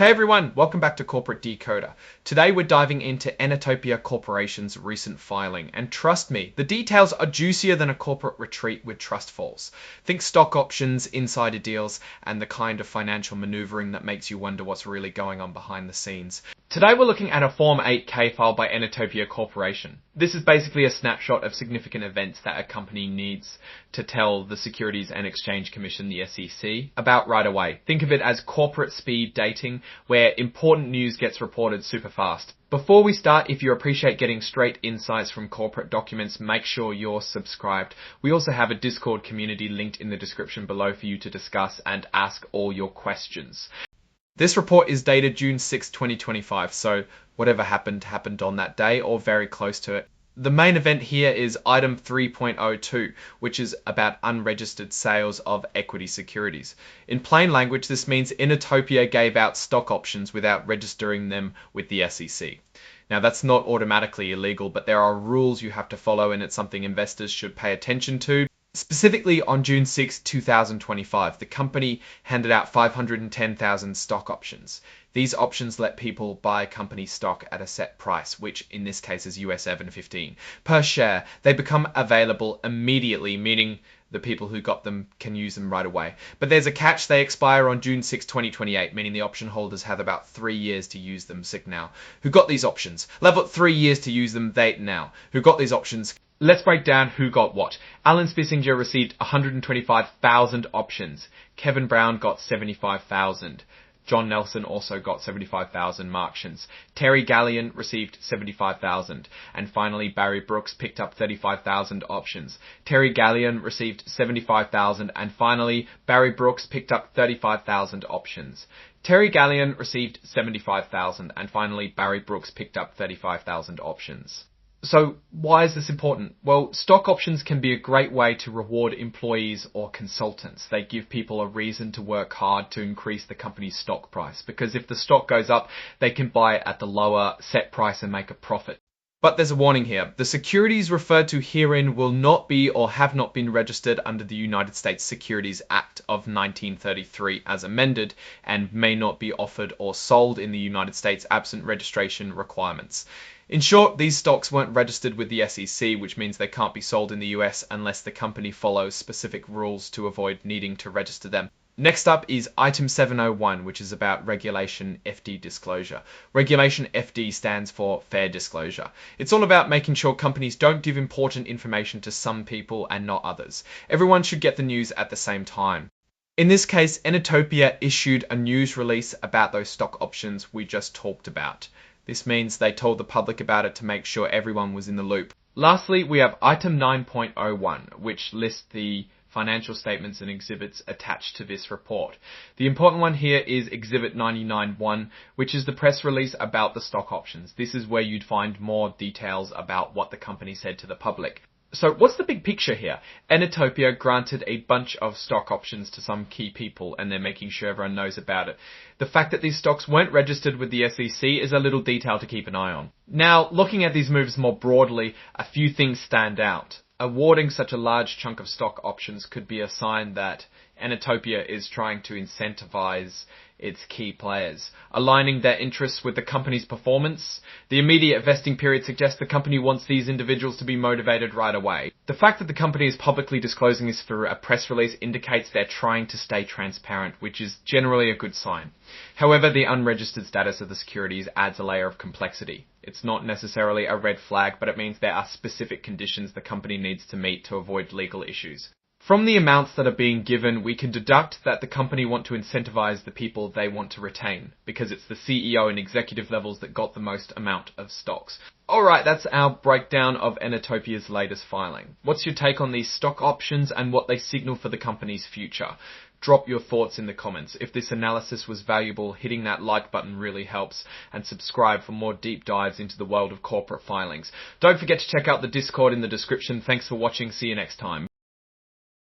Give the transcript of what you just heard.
Hey everyone, welcome back to Corporate Decoder. Today we're diving into Enertopia Corporation's recent filing, and trust me, the details are juicier than a corporate retreat with trust falls. Think stock options, insider deals, and the kind of financial maneuvering that makes you wonder what's really going on behind the scenes. Today we're looking at a Form 8K file by Enertopia Corporation. This is basically a snapshot of significant events that a company needs to tell the Securities and Exchange Commission, the SEC, about right away. Think of it as corporate speed dating, where important news gets reported super fast. Before we start, if you appreciate getting straight insights from corporate documents, make sure you're subscribed. We also have a Discord community linked in the description below for you to discuss and ask all your questions. This report is dated June 6, 2025, so whatever happened on that day or very close to it. The main event here is item 3.02, which is about unregistered sales of equity securities. In plain language, this means Enertopia gave out stock options without registering them with the SEC. Now, that's not automatically illegal, but there are rules you have to follow, and it's something investors should pay attention to. Specifically, on June 6, 2025, the company handed out 510,000 stock options. These options let people buy company stock at a set price, which in this case is US $7.15 per share. They become available immediately, meaning the people who got them can use them right away. But there's a catch: they expire on June 6, 2028, meaning the option holders have about 3 years to use them. Sick now. Who got these options? Level 3 years to use them. They now. Who got these options? Let's break down who got what. Alan Spissinger received 125,000 options. Kevin Brown got 75,000. John Nelson also got 75,000 marktions. Terry Gallion received 75,000. And finally, Barry Brooks picked up 35,000 options. Terry Gallion received 75,000. And finally, Barry Brooks picked up 35,000 options. Terry Gallion received 75,000. And finally, Barry Brooks picked up 35,000 options. So why is this important? Well, stock options can be a great way to reward employees or consultants. They give people a reason to work hard to increase the company's stock price, because if the stock goes up, they can buy it at the lower set price and make a profit. But there's a warning here. The securities referred to herein will not be or have not been registered under the United States Securities Act of 1933 as amended, and may not be offered or sold in the United States absent registration requirements. In short, these stocks weren't registered with the SEC, which means they can't be sold in the US unless the company follows specific rules to avoid needing to register them. Next up is item 701, which is about Regulation FD disclosure. Regulation FD stands for Fair Disclosure. It's all about making sure companies don't give important information to some people and not others. Everyone should get the news at the same time. In this case, Enertopia issued a news release about those stock options we just talked about. This means they told the public about it to make sure everyone was in the loop. Lastly, we have item 9.01, which lists the financial statements and exhibits attached to this report. The important one here is Exhibit 99.1, which is the press release about the stock options. This is where you'd find more details about what the company said to the public. So what's the big picture here? Enertopia granted a bunch of stock options to some key people, and they're making sure everyone knows about it. The fact that these stocks weren't registered with the SEC is a little detail to keep an eye on. Now, looking at these moves more broadly, a few things stand out. Awarding such a large chunk of stock options could be a sign that Enertopia is trying to incentivize its key players, aligning their interests with the company's performance. The immediate vesting period suggests the company wants these individuals to be motivated right away. The fact that the company is publicly disclosing this through a press release indicates they're trying to stay transparent, which is generally a good sign. However, the unregistered status of the securities adds a layer of complexity. It's not necessarily a red flag, but it means there are specific conditions the company needs to meet to avoid legal issues. From the amounts that are being given, we can deduct that the company want to incentivize the people they want to retain, because it's the CEO and executive levels that got the most amount of stocks. Alright, that's our breakdown of Enertopia's latest filing. What's your take on these stock options and what they signal for the company's future? Drop your thoughts in the comments. If this analysis was valuable, hitting that like button really helps, and subscribe for more deep dives into the world of corporate filings. Don't forget to check out the Discord in the description. Thanks for watching. See you next time.